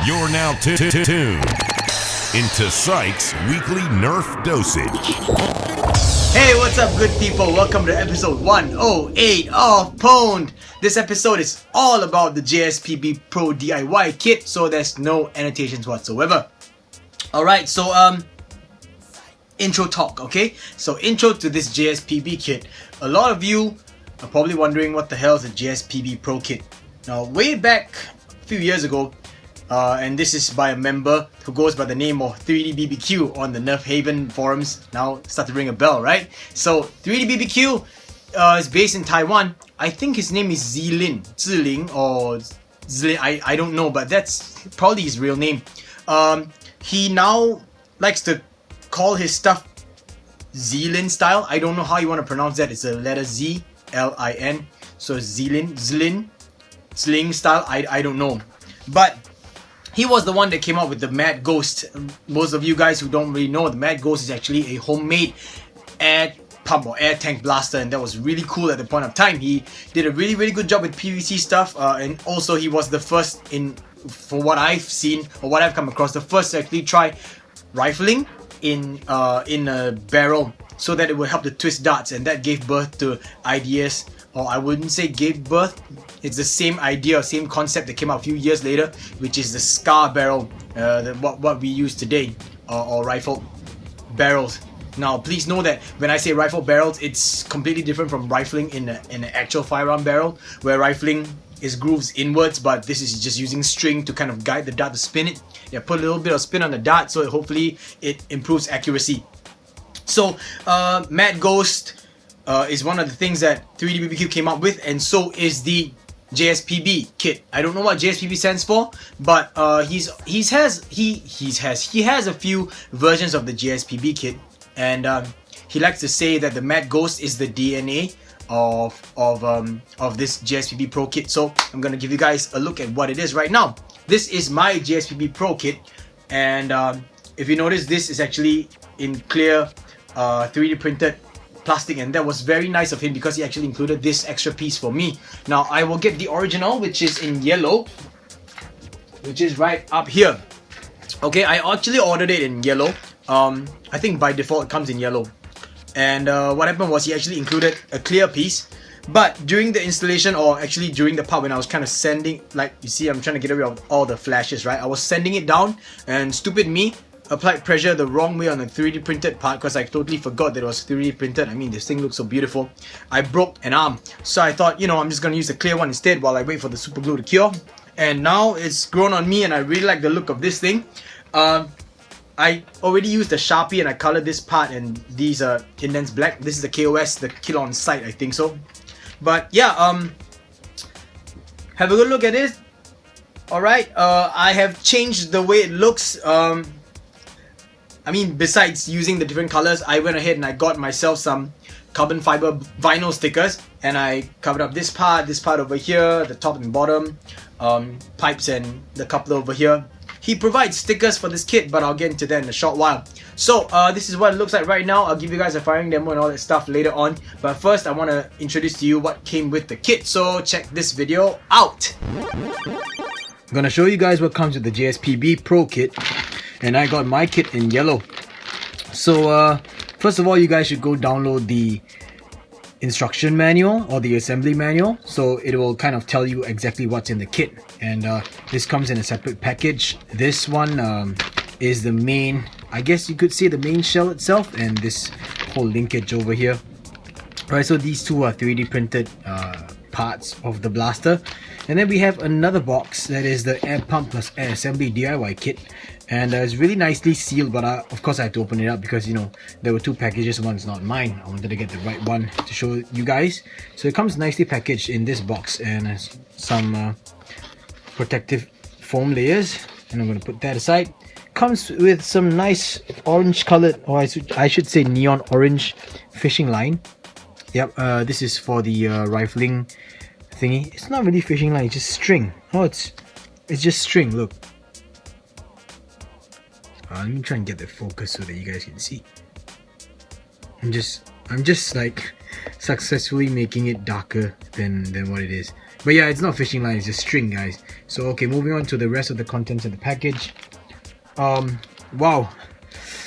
You're now tuned into Psyk's weekly Nerf dosage. Hey, what's up, good people? Welcome to episode 108 of pwned. This episode is all about the JSPB Pro DIY Kit, so there's no annotations whatsoever. Alright, so intro talk, okay? So intro to this JSPB kit. A lot of you are probably wondering what the hell is a JSPB Pro kit. Now, way back a few years ago, and this is by a member who goes by the name of 3DBBQ on the Nerf Haven forums. Now start to ring a bell, right? So 3DBBQ is based in Taiwan. I think his name is Zhiling or Zilin. I don't know, but that's probably his real name. He now likes to call his stuff Zilin style. I don't know how you want to pronounce that. It's a letter Z, L-I-N. So Zilin sling style. I don't know, but he was the one that came up with the Mad Ghost. Most of you guys who don't really know, the Mad Ghost is actually a homemade air pump or air tank blaster, and that was really cool at the point of time. He did a really good job with PVC stuff, and also he was the first for what I've seen or what I've come across, the first to actually try rifling in a barrel so that it would help to twist darts, and that gave birth to ideas. Or I wouldn't say gave birth, it's the same idea, same concept that came out a few years later, which is the Scar barrel, what we use today, or rifle barrels. Now please know that when I say rifle barrels, it's completely different from rifling in an actual firearm barrel, where rifling is grooves inwards, but this is just using string to kind of guide the dart to spin it. Yeah, put a little bit of spin on the dart so hopefully it improves accuracy. So Mad Ghost is one of the things that 3DBBQ came up with, and so is the JSPB kit. I don't know what JSPB stands for, but he has a few versions of the JSPB kit, and he likes to say that the Mad Ghost is the DNA of this JSPB Pro kit. So I'm gonna give you guys a look at what it is right now. This is my JSPB Pro kit, and if you notice, this is actually in clear 3D printed plastic, and that was very nice of him because he actually included this extra piece for me. Now I will get the original, which is in yellow, which is right up here. Okay, I actually ordered it in yellow. I think by default it comes in yellow, and what happened was he actually included a clear piece, but during the installation, or actually during the part when I was kind of sanding, like you see I'm trying to get rid of all the flashes, right? I was sanding it down, and stupid me applied pressure the wrong way on the 3D printed part because I totally forgot that it was 3D printed. I mean, this thing looks so beautiful. I broke an arm, so I thought, I'm just gonna use the clear one instead while I wait for the super glue to cure. And now it's grown on me, and I really like the look of this thing. I already used the Sharpie and I colored this part, and these are indents black. This is the KOS, the Kill on Sight, I think so. But yeah, have a good look at this. Alright, I have changed the way it looks. I mean, besides using the different colors, I went ahead and I got myself some carbon fiber vinyl stickers, and I covered up this part over here, the top and bottom, pipes, and the coupler over here. He provides stickers for this kit, but I'll get into that in a short while. So this is what it looks like right now. I'll give you guys a firing demo and all that stuff later on, but first I want to introduce to you what came with the kit, so check this video out. I'm gonna show you guys what comes with the JSPB Pro kit, and I got my kit in yellow. So first of all, you guys should go download the instruction manual or the assembly manual, so it will kind of tell you exactly what's in the kit. And this comes in a separate package. This one is the main, I guess you could say the main shell itself, and this whole linkage over here. Alright, so these two are 3D printed parts of the blaster. And then we have another box that is the air pump plus air assembly DIY kit, and it's really nicely sealed, but of course I had to open it up because there were two packages. One's not mine. I wanted to get the right one to show you guys. So it comes nicely packaged in this box, and has some protective foam layers, and I'm going to put that aside. Comes with some nice orange colored, or I should say neon orange fishing line. Yep, this is for the rifling thingy. It's not really fishing line, it's just string. Oh, it's just string. Look, let me try and get the focus so that you guys can see. I'm just like successfully making it darker than what it is. But yeah, it's not fishing line, it's just string, guys. So okay, moving on to the rest of the contents of the package. Wow,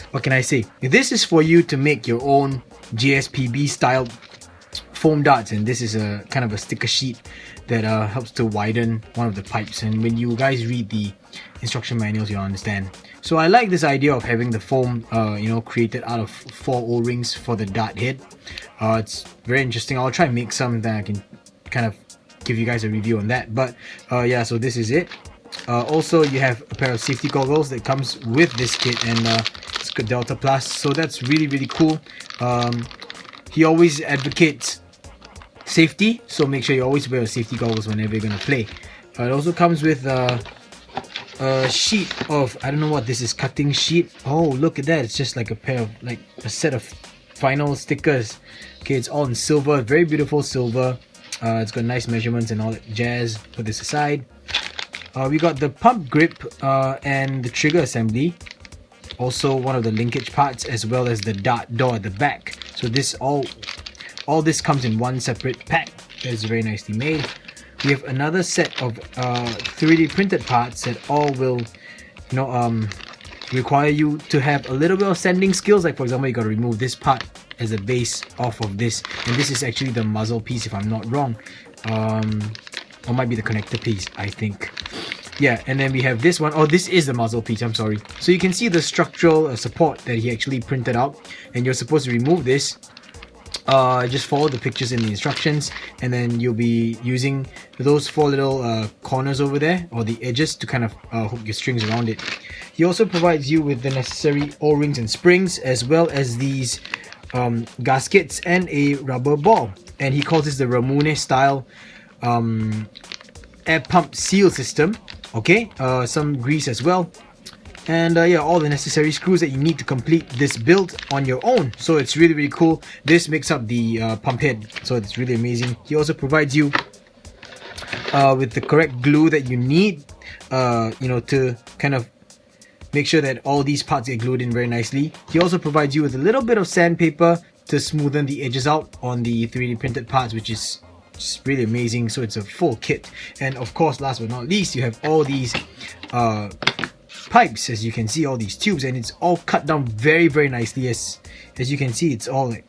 what can I say? This is for you to make your own JSPB style foam darts, and this is a kind of a sticker sheet that helps to widen one of the pipes, and when you guys read the instruction manuals you'll understand. So I like this idea of having the foam created out of 4 O-rings for the dart head. It's very interesting. I'll try and make some, then I can kind of give you guys a review on that. But yeah, so this is it. Also, you have a pair of safety goggles that comes with this kit, and it's got Delta Plus, so that's really cool. He always advocates safety, so make sure you always wear your safety goggles whenever you're gonna play. It also comes with a sheet of, I don't know what this is, cutting sheet. Oh, look at that, it's just like a pair of, like a set of vinyl stickers. Okay, it's all in silver, very beautiful silver. It's got nice measurements and all that jazz. Put this aside. We got the pump grip and the trigger assembly. Also one of the linkage parts, as well as the dart door at the back. So this all this comes in one separate pack. It's very nicely made. We have another set of 3D printed parts that all will require you to have a little bit of sanding skills. Like for example, you got to remove this part as a base off of this, and this is actually the muzzle piece if I'm not wrong, or might be the connector piece, I think. Yeah, and then we have this one. Oh, this is the muzzle piece, I'm sorry. So you can see the structural support that he actually printed out, and you're supposed to remove this. Just follow the pictures in the instructions, and then you'll be using those 4 little corners over there, or the edges, to kind of hook your strings around it. He also provides you with the necessary O-rings and springs, as well as these gaskets and a rubber ball, and he calls this the Ramune style air pump seal system. Okay, some grease as well, and yeah, all the necessary screws that you need to complete this build on your own. So it's really cool. This makes up the pump head, so it's really amazing. He also provides you with the correct glue that you need, to kind of make sure that all these parts get glued in very nicely. He also provides you with a little bit of sandpaper to smoothen the edges out on the 3D printed parts, which is just really amazing. So it's a full kit. And of course, last but not least, you have all these pipes, as you can see, all these tubes, and it's all cut down very nicely. As you can see, it's all like,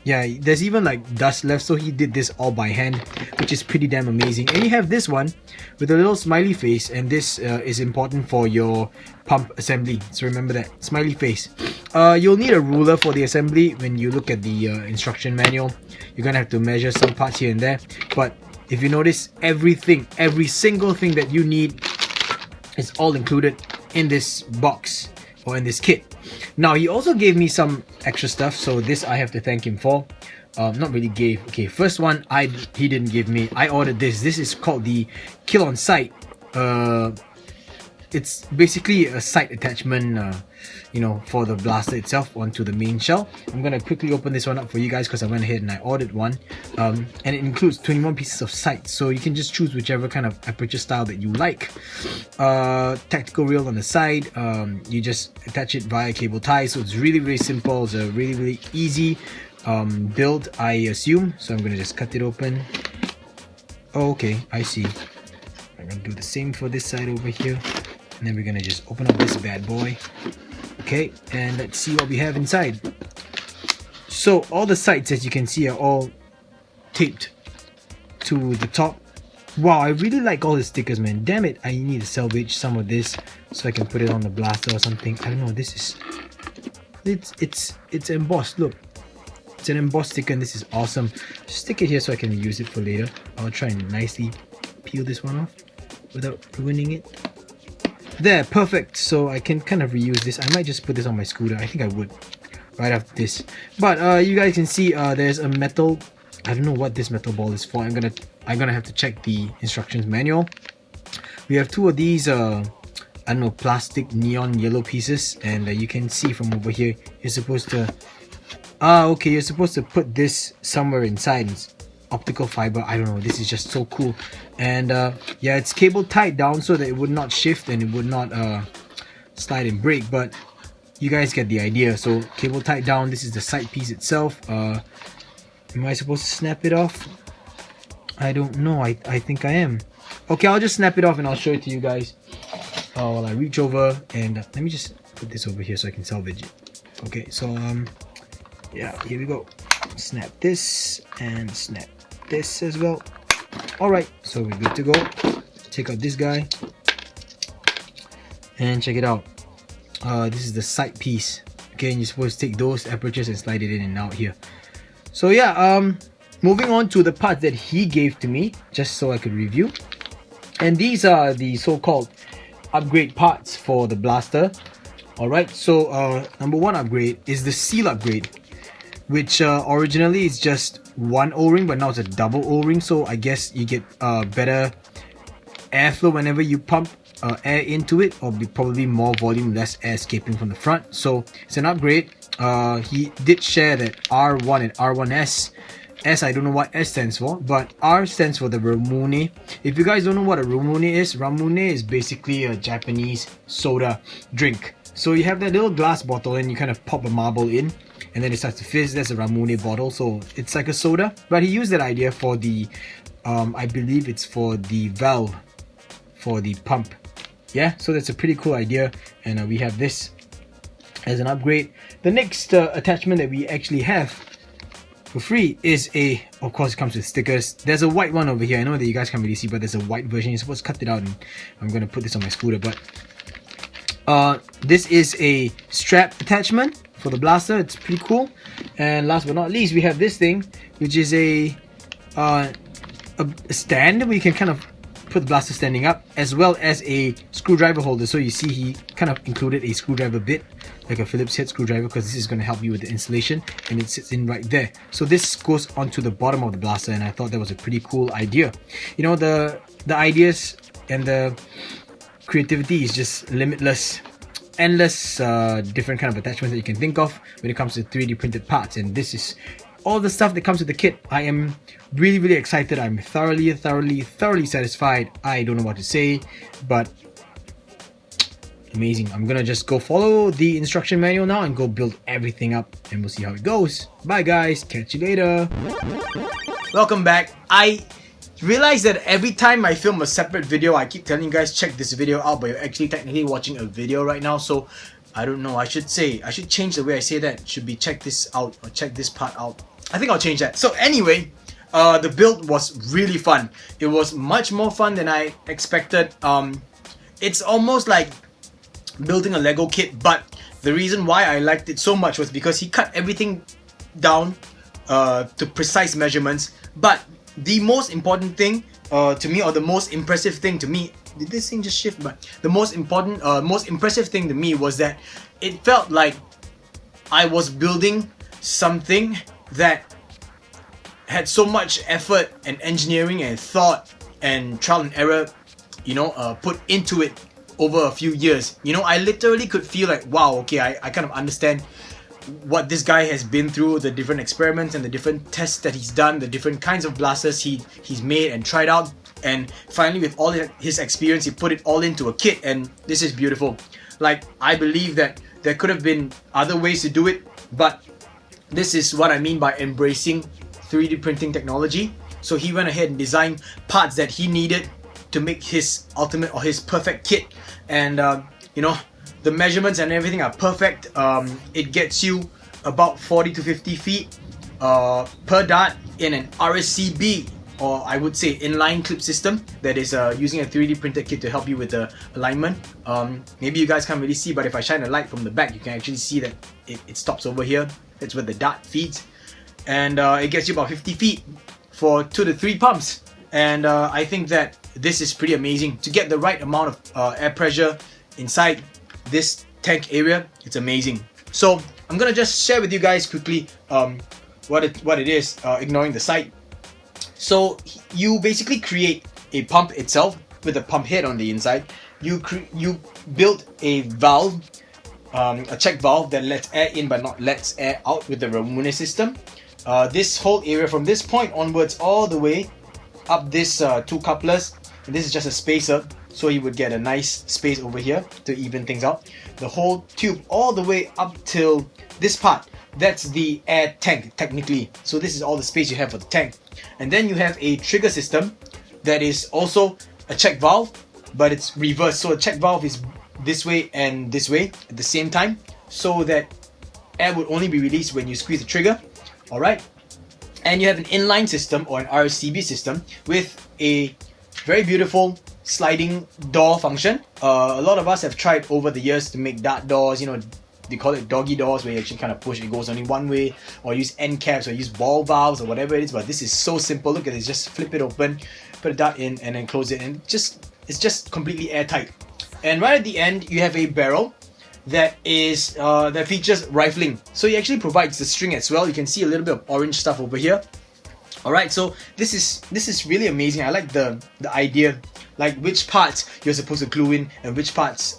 yeah, there's even like dust left, so he did this all by hand, which is pretty damn amazing. And you have this one with a little smiley face, and this is important for your pump assembly, so remember that, smiley face. You'll need a ruler for the assembly. When you look at the instruction manual, you're gonna have to measure some parts here and there, but if you notice, every single thing that you need is all included in this box, or in this kit. Now, he also gave me some extra stuff, so this I have to thank him for. Not really gave. Okay, first one he didn't give me. I ordered this. This is called the Kill on Sight. It's basically a sight attachment, for the blaster itself onto the main shell. I'm gonna quickly open this one up for you guys because I went ahead and I ordered one. And it includes 21 pieces of sight, so you can just choose whichever kind of aperture style that you like. Tactical reel on the side. You just attach it via cable tie, so it's really simple. It's a really easy build, I assume. So I'm gonna just cut it open. Oh, okay, I see. I'm gonna do the same for this side over here, and then we're gonna just open up this bad boy. Okay, and let's see what we have inside. So all the sights, as you can see, are all taped to the top. Wow, I really like all the stickers, man. Damn it, I need to salvage some of this so I can put it on the blaster or something. I don't know, this is, it's embossed. Look, it's an embossed sticker, and this is awesome. Stick it here so I can use it for later. I'll try and nicely peel this one off without ruining it. There, perfect. So I can kind of reuse this. I might just put this on my scooter. I think I would right after this. But you guys can see there's a metal, I don't know what this metal ball is for. I'm gonna have to check the instructions manual. We have 2 of these I don't know, plastic neon yellow pieces, and you can see from over here, you're supposed to okay, you're supposed to put this somewhere inside. It's optical fiber. I don't know, this is just so cool. And yeah, it's cable tied down so that it would not shift and it would not slide and break, but you guys get the idea. So cable tied down. This is the sight piece itself. Am I supposed to snap it off? I don't know. I think I am. Okay, I'll just snap it off and I'll show it to you guys while I reach over and let me just put this over here so I can salvage it. Okay, so yeah, here we go. Snap this and snap this as well. Alright, so we're good to go. Take out this guy and check it out. This is the side piece. Okay, and you're supposed to take those apertures and slide it in and out here. So yeah, moving on to the parts that he gave to me just so I could review. And these are the so-called upgrade parts for the blaster. Alright, so number one upgrade is the seal upgrade, which originally is just one O-ring, but now it's a double O-ring, so I guess you get better airflow whenever you pump air into it, or probably more volume, less air escaping from the front. So it's an upgrade. He did share that R1 and R1S. S, I don't know what S stands for, but R stands for the Ramune. If you guys don't know what a Ramune is basically a Japanese soda drink. So you have that little glass bottle and you kind of pop a marble in and then it starts to fizz. That's a Ramune bottle, so it's like a soda. But he used that idea for the, I believe it's for the valve, for the pump. Yeah, so that's a pretty cool idea, and we have this as an upgrade. The next attachment that we actually have for free is of course it comes with stickers. There's a white one over here. I know that you guys can't really see, but there's a white version. You're supposed to cut it out, and I'm going to put this on my scooter. But this is a strap attachment for the blaster. It's pretty cool. And last but not least, we have this thing, which is a stand where you can kind of put the blaster standing up, as well as a screwdriver holder. So you see he kind of included a screwdriver bit, like a Phillips head screwdriver, because this is going to help you with the installation, and it sits in right there. So this goes onto the bottom of the blaster, and I thought that was a pretty cool idea. You know, the ideas and the creativity is just limitless. Endless different kind of attachments that you can think of when it comes to 3D printed parts, and this is all the stuff that comes with the kit. I am really excited. I'm thoroughly satisfied. I don't know what to say, but amazing. I'm gonna just go follow the instruction manual now and go build everything up, and we'll see how it goes. Bye guys, catch you later. Welcome back. I realized that every time I film a separate video, I keep telling you guys check this video out, but you're actually technically watching a video right now, so I don't know. I should change the way I say that. It should be check this out or check this part out. I think I'll change that. So anyway, the build was really fun. It was much more fun than I expected. It's almost like building a Lego kit, but the reason why I liked it so much was because he cut everything down to precise measurements. But the most important thing to me, or the most impressive thing to me, did this thing just shift? But the most impressive thing to me was that it felt like I was building something that had so much effort and engineering and thought and trial and error, you know, put into it over a few years. You know, I literally could feel like, wow, okay, I kind of understand what this guy has been through, the different experiments and the different tests that he's done, the different kinds of blasters he's made and tried out, and finally with all his experience he put it all into a kit, and this is beautiful. Like, I believe that there could have been other ways to do it, but this is what I mean by embracing 3D printing technology. So he went ahead and designed parts that he needed to make his ultimate or his perfect kit, and you know, the measurements and everything are perfect. It gets you about 40 to 50 feet per dart in an RSCB, or I would say inline clip system, that is using a 3D printed kit to help you with the alignment. Maybe you guys can't really see, but if I shine a light from the back, you can actually see that it stops over here. That's where the dart feeds, and it gets you about 50 feet for 2 to 3 pumps. And I think that this is pretty amazing. To get the right amount of air pressure inside this tank area, it's amazing. So I'm gonna just share with you guys quickly what it is, ignoring the site. So you basically create a pump itself with a pump head on the inside. You build a valve, a check valve that lets air in but not lets air out with the Ramune system. This whole area from this point onwards all the way up this 2 couplers, and this is just a spacer, so you would get a nice space over here to even things out. The whole tube all the way up till this part, that's the air tank technically. So this is all the space you have for the tank. And then you have a trigger system that is also a check valve, but it's reversed. So a check valve is this way and this way at the same time, so that air would only be released when you squeeze the trigger. Alright, and you have an inline system or an RCB system with a very beautiful sliding door function. A lot of us have tried over the years to make dart doors, you know, they call it doggy doors, where you actually kind of push, it goes only one way, or use end caps, or use ball valves, or whatever it is. But this is so simple. Look at this, just flip it open, put a dart in, and then close it, and it's just completely airtight. And right at the end, you have a barrel that features rifling. So it actually provides the string as well. You can see a little bit of orange stuff over here. Alright, so this is really amazing. I like the idea, like which parts you're supposed to glue in and which parts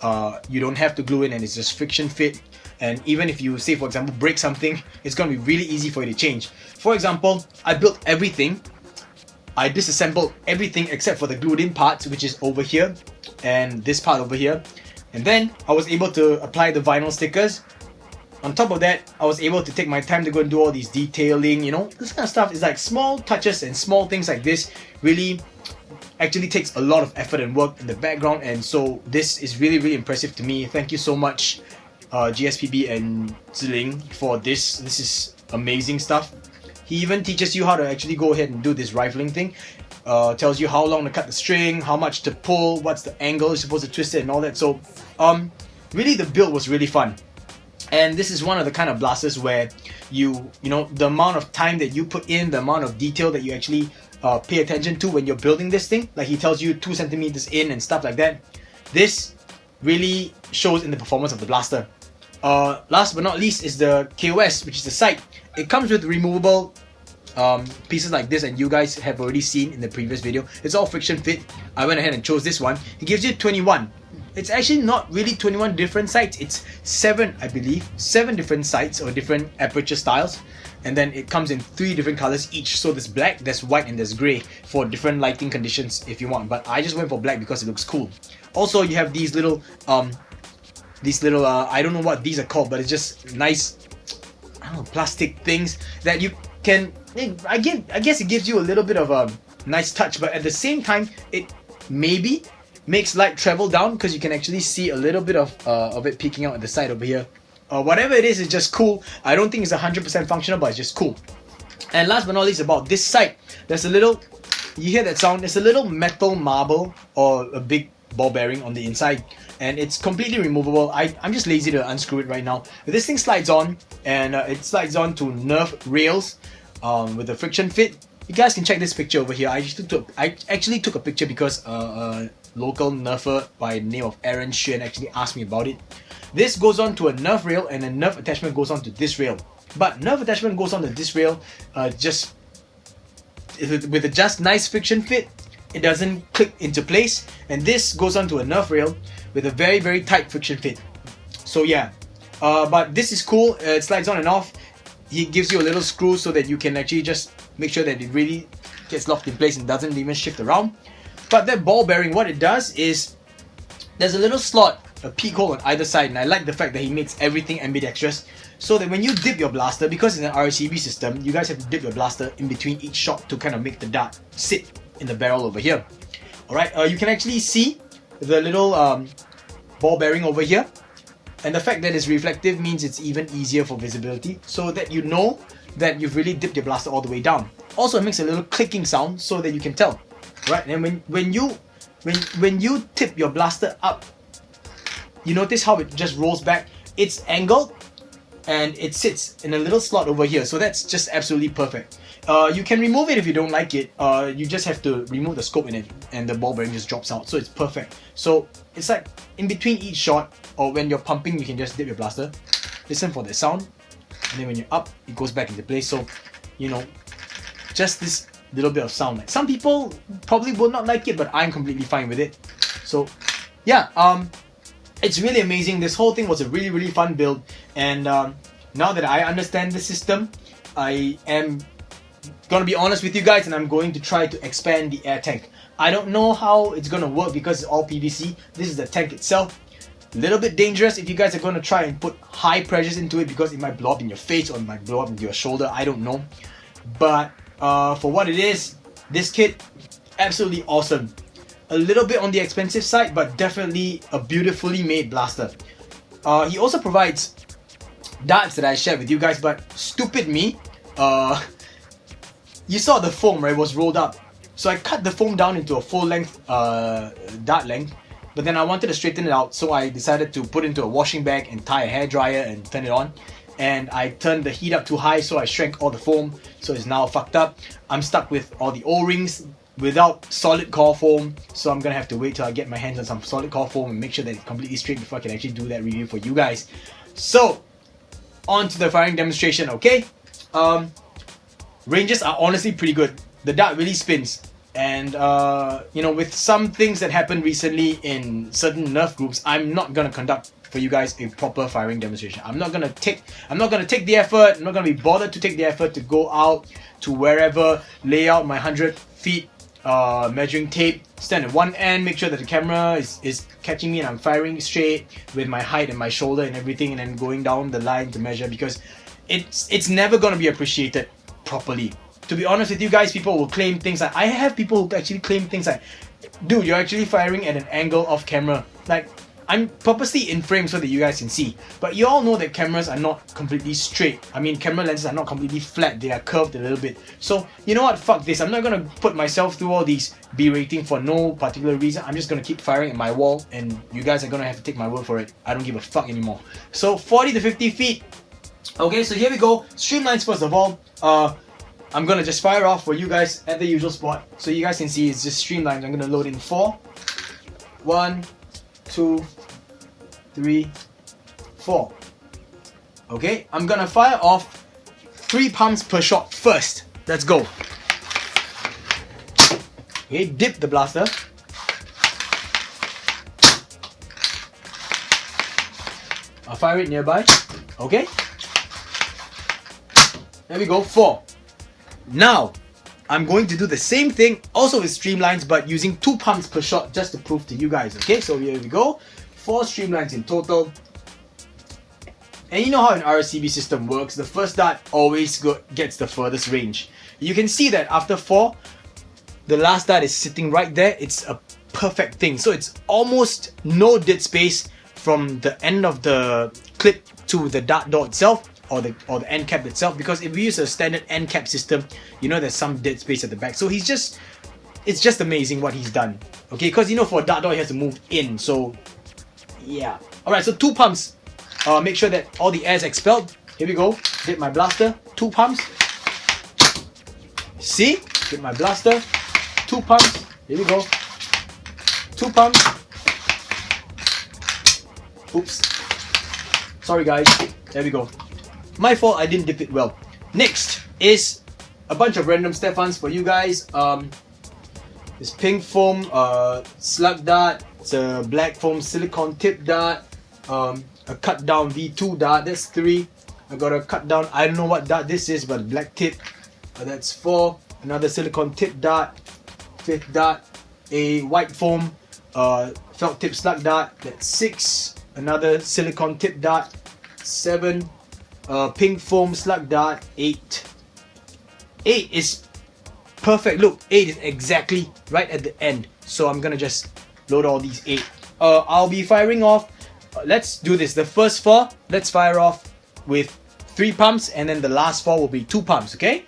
you don't have to glue in, and it's just friction fit. And even if you say, for example, break something, it's going to be really easy for you to change. For example, I built everything. I disassembled everything except for the glued in parts, which is over here and this part over here. And then I was able to apply the vinyl stickers. On top of that, I was able to take my time to go and do all these detailing, you know, this kind of stuff. Is like small touches, and small things like this really actually takes a lot of effort and work in the background. And so this is really, really impressive to me. Thank you so much, JSPB and Ziling, for this. This is amazing stuff. He even teaches you how to actually go ahead and do this rifling thing. Tells you how long to cut the string, how much to pull, what's the angle you're supposed to twist it, and all that. So really the build was really fun. And this is one of the kind of blasters where you know, the amount of time that you put in, the amount of detail that you actually pay attention to when you're building this thing. Like he tells you 2 centimeters in and stuff like that. This really shows in the performance of the blaster. Last but not least is the KOS, which is the sight. It comes with removable pieces like this, and you guys have already seen in the previous video. It's all friction fit. I went ahead and chose this one. It gives you 21. It's actually not really 21 different sights. It's 7, I believe. 7 different sights or different aperture styles. And then it comes in 3 different colors each. So there's black, there's white, and there's grey for different lighting conditions if you want. But I just went for black because it looks cool. Also, you have these little I don't know what these are called, but it's just nice, I don't know, plastic things that you can, I guess it gives you a little bit of a nice touch, but at the same time it maybe makes light travel down, because you can actually see a little bit of it peeking out at the side over here. Whatever it is, it's just cool. I don't think it's 100% functional, but it's just cool. And last but not least, about this side, there's a little, you hear that sound, there's a little metal marble or a big ball bearing on the inside, and it's completely removable. I'm just lazy to unscrew it right now. But this thing slides on, and it slides on to Nerf rails with a friction fit. You guys can check this picture over here. I actually took a picture because a local Nerfer by the name of Aaron Xuan actually asked me about it. This goes on to a Nerf rail, and a Nerf attachment goes on to this rail. But Nerf attachment goes on to this rail just with a just nice friction fit. It doesn't click into place, and this goes onto a Nerf rail with a very, very tight friction fit. So yeah, but this is cool. It slides on and off. He gives you a little screw so that you can actually just make sure that it really gets locked in place and doesn't even shift around. But that ball bearing, what it does is there's a little slot, a peak hole on either side, and I like the fact that he makes everything ambidextrous, so that when you dip your blaster, because it's an RCB system, you guys have to dip your blaster in between each shot to kind of make the dart sit in the barrel over here. Alright, you can actually see the little ball bearing over here, and the fact that it's reflective means it's even easier for visibility, so that you know that you've really dipped your blaster all the way down. Also, it makes a little clicking sound so that you can tell. Right, and when you tip your blaster up, you notice how it just rolls back. It's angled and it sits in a little slot over here, so that's just absolutely perfect. You can remove it if you don't like it. You just have to remove the scope in it, and the ball bearing just drops out, so it's perfect. So it's like in between each shot, or when you're pumping, you can just dip your blaster, listen for the sound, and then when you're up, it goes back into place. So, you know, just this little bit of sound. Like, some people probably will not like it, but I'm completely fine with it. So yeah, it's really amazing. This whole thing was a really, really fun build, and now that I understand the system, I am gonna be honest with you guys, and I'm going to try to expand the air tank. I don't know how it's gonna work because it's all PVC. This is the tank itself. A little bit dangerous if you guys are gonna try and put high pressures into it, because it might blow up in your face or it might blow up into your shoulder. I don't know, but for what it is, this kit, absolutely awesome. a little bit on the expensive side, but definitely a beautifully made blaster. He also provides darts that I shared with you guys, but stupid me, you saw the foam, right, was rolled up. So I cut the foam down into a full length dart length, but then I wanted to straighten it out, so I decided to put it into a washing bag and tie a hairdryer and turn it on. And I turned the heat up too high, so I shrank all the foam, so it's now fucked up. I'm stuck with all the O-rings without solid core foam, so I'm gonna have to wait till I get my hands on some solid core foam and make sure that it's completely straight before I can actually do that review for you guys. So, on to the firing demonstration, okay? Ranges are honestly pretty good. The dart really spins. And, you know, with some things that happened recently in certain Nerf groups, I'm not gonna conduct for you guys a proper firing demonstration. I'm not gonna take the effort. I'm not gonna be bothered to take the effort to go out to wherever, lay out my 100 feet measuring tape, stand at one end, make sure that the camera is catching me and I'm firing straight with my height and my shoulder and everything, and then going down the line to measure, because it's never gonna be appreciated properly. To be honest with you guys, people will claim things like, I have people who actually claim things like, dude, you're actually firing at an angle off camera. Like, I'm purposely in frame so that you guys can see. But you all know that cameras are not completely straight. I mean, camera lenses are not completely flat. They are curved a little bit. So, you know what? Fuck this. I'm not gonna put myself through all these berating for no particular reason. I'm just gonna keep firing at my wall, and you guys are gonna have to take my word for it. I don't give a fuck anymore. So, 40 to 50 feet. Okay, so here we go. Streamlines first of all. I'm gonna just fire off for you guys at the usual spot, so you guys can see it's just streamlines. I'm gonna load in 4. 1, 2, 3, 4. Okay, I'm gonna fire off 3 pumps per shot first. Let's go. Okay, dip the blaster. I'll fire it nearby. Okay. There we go, 4. Now, I'm going to do the same thing, also with streamlines, but using 2 pumps per shot just to prove to you guys, okay? So here we go, 4 streamlines in total. And you know how an RCB system works, the first dart always gets the furthest range. You can see that after 4, the last dart is sitting right there. It's a perfect thing. So it's almost no dead space from the end of the clip to the dart door itself, or the end cap itself, because if we use a standard end cap system, you know there's some dead space at the back. So it's just amazing what he's done. Okay, because you know for a dart door he has to move in, so yeah. Alright, so 2 pumps. Make sure that all the air is expelled. Here we go. Dip my blaster. 2 pumps. See? Dip my blaster. 2 pumps. Here we go. 2 pumps. Oops. Sorry guys. There we go. My fault, I didn't dip it well. Next is a bunch of random Stefans for you guys. This pink foam slug dart. It's a black foam silicone tip dart. A cut down V2 dart. That's 3. I got a cut down. I don't know what dart this is, but black tip. That's 4. Another silicone tip dart. 5th dart. A white foam felt tip slug dart. That's 6. Another silicone tip dart. 7. Pink foam slug dart. 8. 8 is perfect. Look, 8 is exactly right at the end. So I'm gonna just load all these 8. I'll be firing off. Let's do this. The first 4, let's fire off with 3 pumps, and then the last 4 will be 2 pumps. Okay?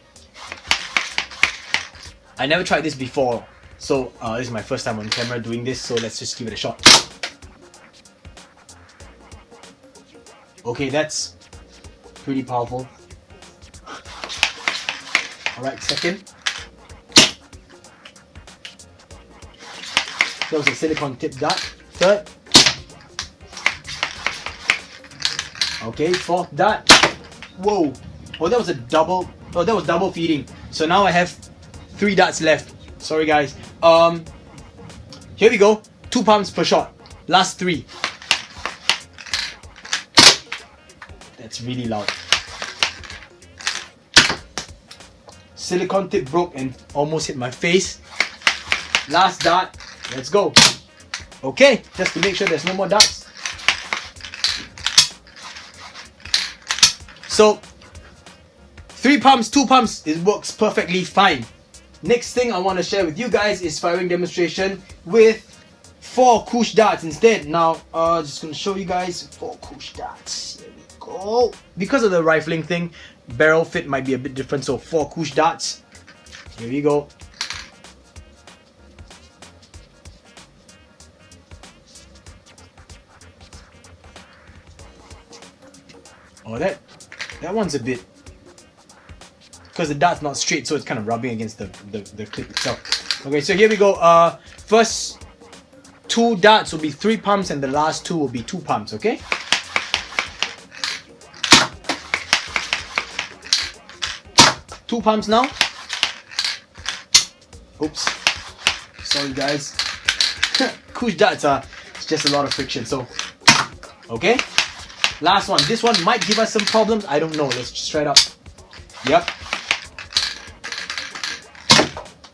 I never tried this before, so this is my first time on camera doing this. So let's just give it a shot. Okay, that's pretty powerful. Alright, second. That was a silicone tip dart. Third. Okay, 4th dart. Whoa. Oh, that was a double. Oh, that was double feeding. So now I have 3 darts left. Sorry guys. Here we go. 2 pumps per shot. Last 3. That's really loud. Silicone tip broke and almost hit my face. Last dart. Let's go. Okay, just to make sure there's no more darts. So 3 pumps, 2 pumps, it works perfectly fine. next thing I want to share with you guys is firing demonstration with 4 Kush darts instead. Now, just gonna show you guys 4 Kush darts. Here we go. Because of the rifling thing, barrel fit might be a bit different, so 4 Kush darts. Here we go. Oh, that one's a bit, because the dart's not straight, so it's kind of rubbing against the clip itself. Okay, so here we go. First 2 darts will be 3 pumps, and the last 2 will be 2 pumps. Okay. Two pumps now. Oops. Sorry, guys. Kush darts are just a lot of friction. So, okay. Last one. This one might give us some problems. I don't know. Let's just try it out. Yep.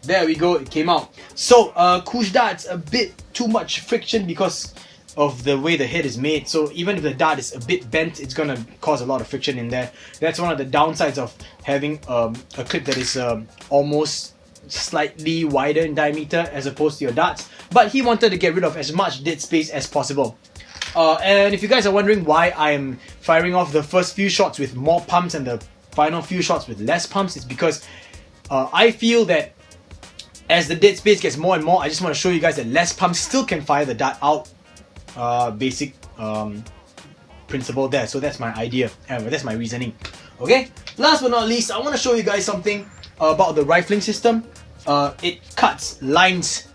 There we go. It came out. So, Kush darts a bit too much friction because of the way the head is made. So even if the dart is a bit bent, it's gonna cause a lot of friction in there. That's one of the downsides of having a clip that is almost slightly wider in diameter as opposed to your darts. But he wanted to get rid of as much dead space as possible. And if you guys are wondering why I'm firing off the first few shots with more pumps and the final few shots with less pumps, it's because I feel that as the dead space gets more and more, I just want to show you guys that less pumps still can fire the dart out. Basic principle there. So that's my idea. That's my reasoning. Okay. Last but not least, I want to show you guys something about the rifling system. It cuts lines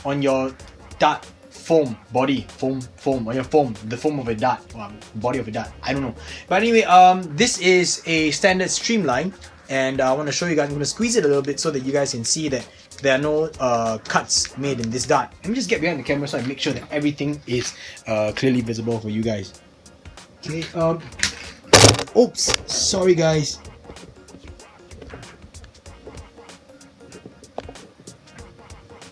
on your dart foam body, foam on your foam, the foam of a dart, body of a dart. I don't know. But anyway, this is a standard streamline, and I want to show you guys. I'm going to squeeze it a little bit so that you guys can see that there are no cuts made in this dart. Let me just get behind the camera so I make sure that everything is clearly visible for you guys. Okay. Oops. Sorry, guys.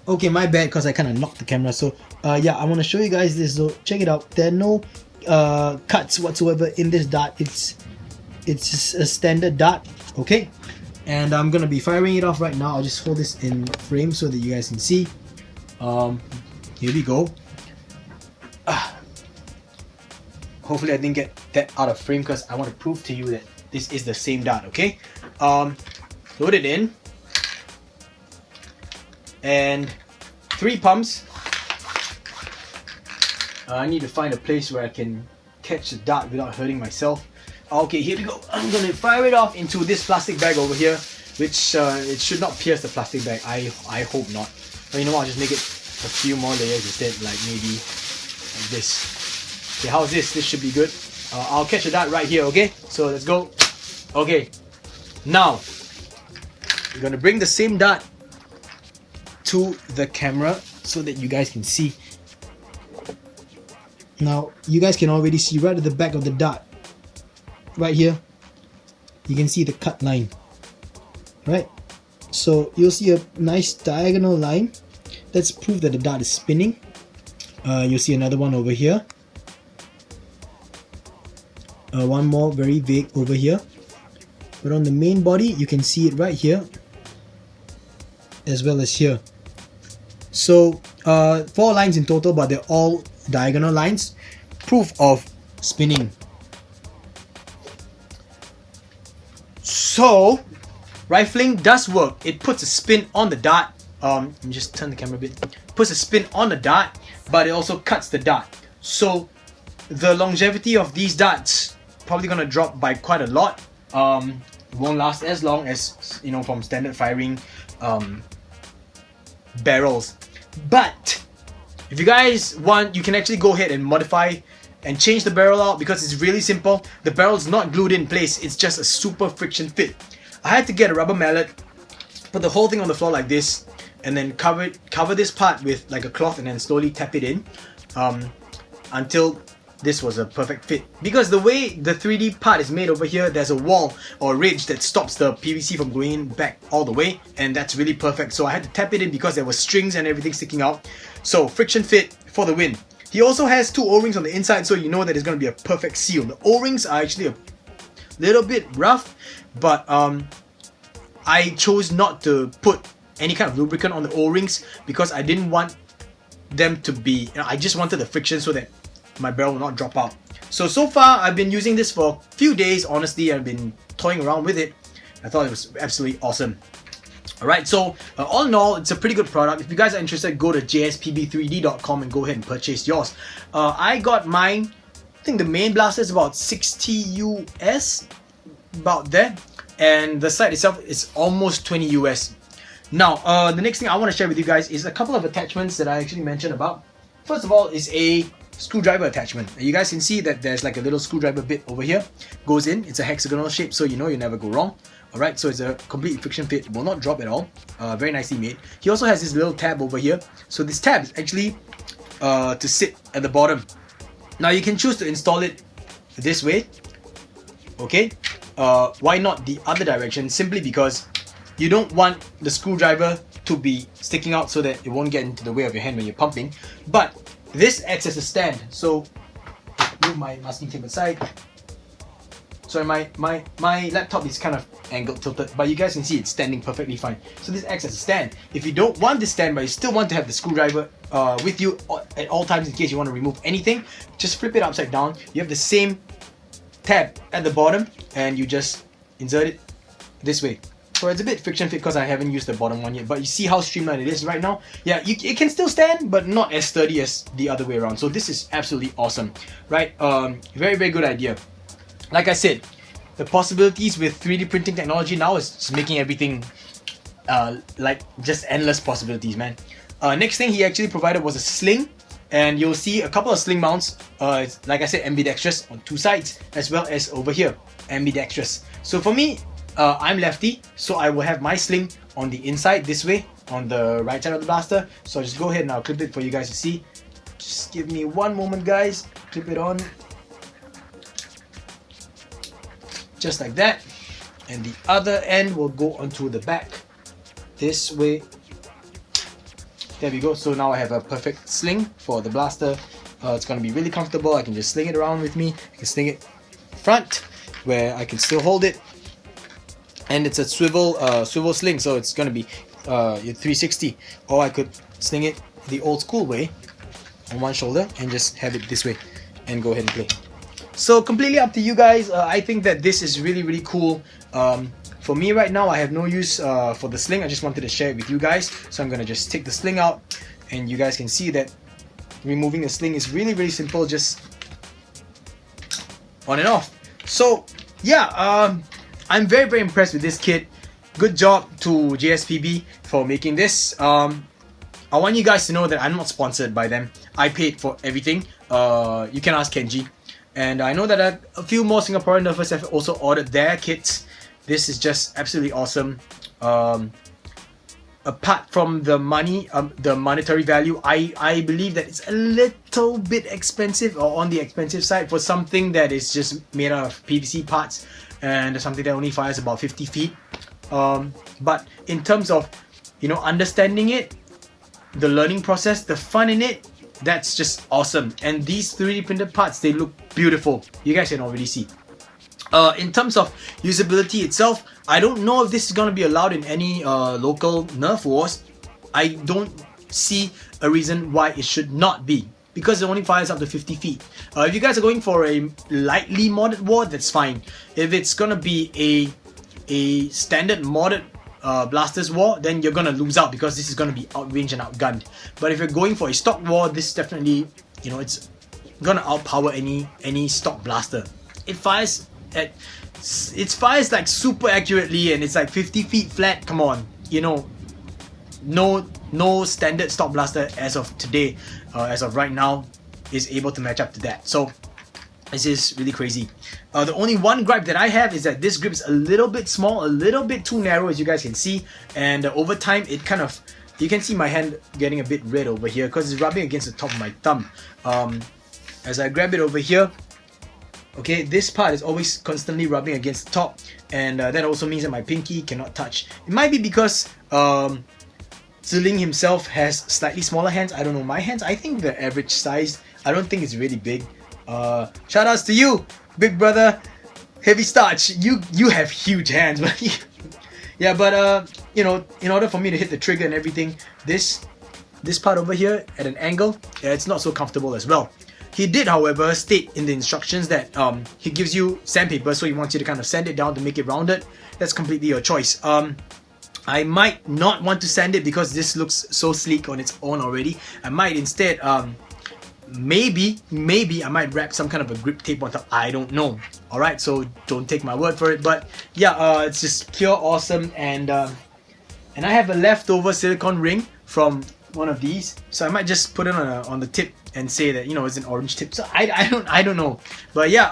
Okay, my bad, because I kind of knocked the camera. So yeah, I want to show you guys this. So check it out. There are no cuts whatsoever in this dart. It's just a standard dart. Okay. And I'm gonna be firing it off right now. I'll just hold this in frame so that you guys can see. Here we go. Hopefully I didn't get that out of frame because I want to prove to you that this is the same dart. Okay. Load it in. And 3 pumps. I need to find a place where I can catch the dart without hurting myself. Okay, here we go. I'm gonna fire it off into this plastic bag over here, which it should not pierce the plastic bag. I hope not. But you know what? I'll just make it a few more layers instead, like maybe like this. Okay, how's this? This should be good. I'll catch a dart right here. Okay, so let's go. Okay, now we're gonna bring the same dart to the camera so that you guys can see. Now you guys can already see right at the back of the dart. Right here, you can see the cut line, right? So you'll see a nice diagonal line. That's proof that the dart is spinning. You'll see another one over here. One more very vague over here. But on the main body, you can see it right here, as well as here. So 4 lines in total, but they're all diagonal lines. Proof of spinning. So, rifling does work. It puts a spin on the dart. Let me just turn the camera a bit. Puts a spin on the dart, but it also cuts the dart. So, the longevity of these darts probably gonna drop by quite a lot. It won't last as long as, you know, from standard firing barrels. But if you guys want, you can actually go ahead and modify and change the barrel out, because it's really simple. The barrel's not glued in place, it's just a super friction fit. I had to get a rubber mallet, put the whole thing on the floor like this, and then cover this part with like a cloth, and then slowly tap it in until this was a perfect fit. Because the way the 3D part is made over here, there's a wall or ridge that stops the PVC from going back all the way, and that's really perfect. So I had to tap it in because there were strings and everything sticking out. So friction fit for the win. He also has 2 O-rings on the inside, so you know that it's going to be a perfect seal. The O-rings are actually a little bit rough, but I I chose not to put any kind of lubricant on the O-rings because I didn't want them to be, I just wanted the friction so that my barrel will not drop out. So far I've been using this for a few days. Honestly, I've been toying around with it. I thought it was absolutely awesome. Alright, so all in all, it's a pretty good product. If you guys are interested, go to jspb3d.com and go ahead and purchase yours. I got mine, I think the main blaster is about 60 US, about there. And the sight itself is almost 20 US. Now, the next thing I want to share with you guys is a couple of attachments that I actually mentioned about. First of all is a screwdriver attachment. You guys can see that there's like a little screwdriver bit over here. Goes in, it's a hexagonal shape, so you know you never go wrong. Alright, so it's a complete friction fit, it will not drop at all. Very nicely made. He also has this little tab over here. So this tab is actually to sit at the bottom. Now you can choose to install it this way. Okay, why not the other direction? Simply because you don't want the screwdriver to be sticking out so that it won't get into the way of your hand when you're pumping. But this acts as a stand. So move my masking tape aside. Sorry, my laptop is kind of angled, tilted, but you guys can see it's standing perfectly fine. So this acts as a stand. If you don't want this stand but you still want to have the screwdriver with you at all times in case you want to remove anything, just flip it upside down. You have the same tab at the bottom and you just insert it this way. So it's a bit friction fit because I haven't used the bottom one yet, but you see how streamlined it is right now. Yeah, it can still stand, but not as sturdy as the other way around. So this is absolutely awesome, right? Very, very good idea. Like I said, the possibilities with 3D printing technology now is just making everything like just endless possibilities, man. Next thing he actually provided was a sling, and you'll see a couple of sling mounts. It's, like I said, ambidextrous on two sides as well as over here, ambidextrous. So for me, I'm lefty, so I will have my sling on the inside this way, on the right side of the blaster. So I'll just go ahead and I'll clip it for you guys to see. Just give me one moment, guys. Clip it on. Just like that. And the other end will go onto the back this way. There we go. So now I have a perfect sling for the blaster. It's going to be really comfortable. I can just sling it around with me. I can sling it front where I can still hold it. And it's a swivel sling, so it's going to be 360. Or I could sling it the old school way on one shoulder and just have it this way and go ahead and play. So completely up to you guys. I think that this is really, really cool. For me right now, I have no use for the sling. I just wanted to share it with you guys. So I'm going to just take the sling out, and you guys can see that removing the sling is really, really simple. Just on and off. So yeah, I'm very, very impressed with this kit. Good job to JSPB for making this. I want you guys to know that I'm not sponsored by them. I paid for everything. You can ask Kenji. And I know that a few more Singaporean nerfers have also ordered their kits. This is just absolutely awesome. Apart from the money, the monetary value, I believe that it's a little bit expensive, or on the expensive side, for something that is just made out of PVC parts and something that only fires about 50 feet. But in terms of, you know, understanding it, the learning process, the fun in it, that's just awesome. And these 3D printed parts, they look beautiful. You guys can already see. In terms of usability itself, I don't know if this is going to be allowed in any local Nerf wars. I don't see a reason why it should not be, because it only fires up to 50 feet. If you guys are going for a lightly modded war, that's fine. If it's going to be a standard modded Blasters war, then you're gonna lose out because this is gonna be outranged and outgunned. But if you're going for a stock war, this definitely, you know, it's gonna outpower any stock blaster. It fires like super accurately, and it's like 50 feet flat. Come on, you know, no standard stock blaster as of today, as of right now, is able to match up to that. So this is really crazy. The only one gripe that I have is that this grip is a little bit small, a little bit too narrow, as you guys can see. And over time, it kind of, you can see my hand getting a bit red over here because it's rubbing against the top of my thumb. As I grab it over here, okay, this part is always constantly rubbing against the top, and that also means that my pinky cannot touch. It might be because Ziling himself has slightly smaller hands. I don't know, my hands, I think they're average size. I don't think it's really big. Shout outs to you, big brother, heavy starch. You have huge hands, but Yeah, but you know, in order for me to hit the trigger and everything, this part over here at an angle, yeah, it's not so comfortable as well. He did, however, state in the instructions that he gives you sandpaper, so he wants you to kind of sand it down to make it rounded. That's completely your choice. I might not want to sand it because this looks so sleek on its own already. I might instead, maybe I might wrap some kind of a grip tape on top. I don't know. Alright, so don't take my word for it. But yeah, it's just pure awesome. And I have a leftover silicone ring from one of these, so I might just put it on the tip and say that, you know, it's an orange tip. So I don't know. But yeah,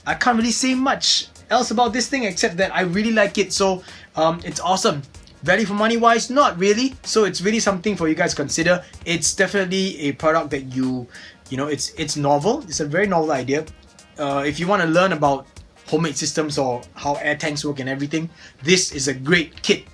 I can't really say much else about this thing except that I really like it. So it's awesome. Value for money wise, not really. So it's really something for you guys to consider. It's definitely a product that you know, it's novel. It's a very novel idea. If you want to learn about homemade systems or how air tanks work and everything, this is a great kit.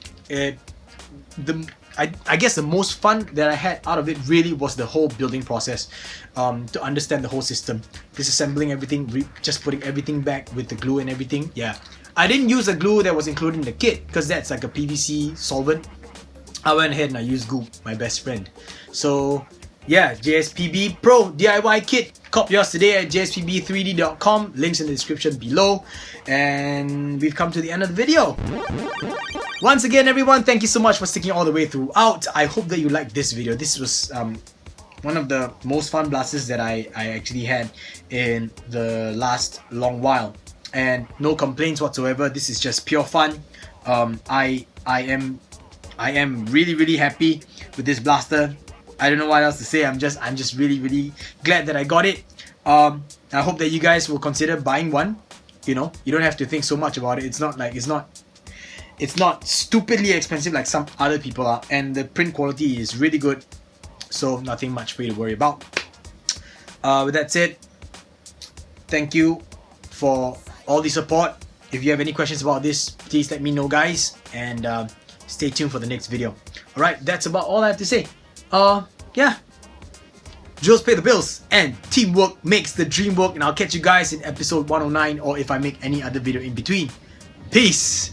I guess the most fun that I had out of it really was the whole building process, to understand the whole system, disassembling everything, just putting everything back with the glue and everything. Yeah, I didn't use the glue that was included in the kit because that's like a PVC solvent. I went ahead and I used Goop, my best friend. So yeah, JSPB Pro DIY Kit. Cop yours today at jspb3d.com. Links in the description below. And we've come to the end of the video. Once again, everyone, thank you so much for sticking all the way throughout. I hope that you liked this video. This was one of the most fun blasters that I actually had in the last long while. And no complaints whatsoever. This is just pure fun. I am really happy with this blaster. I don't know what else to say. I'm just really glad that I got it. I hope that you guys will consider buying one. You know, you don't have to think so much about it. It's not stupidly expensive like some other people are, and the print quality is really good. So nothing much for you to worry about. With that said, thank you for all the support. If you have any questions about this, please let me know, guys, and stay tuned for the next video. Alright, that's about all I have to say. Yeah. Drills pay the bills and teamwork makes the dream work, and I'll catch you guys in episode 109, or if I make any other video in between. Peace!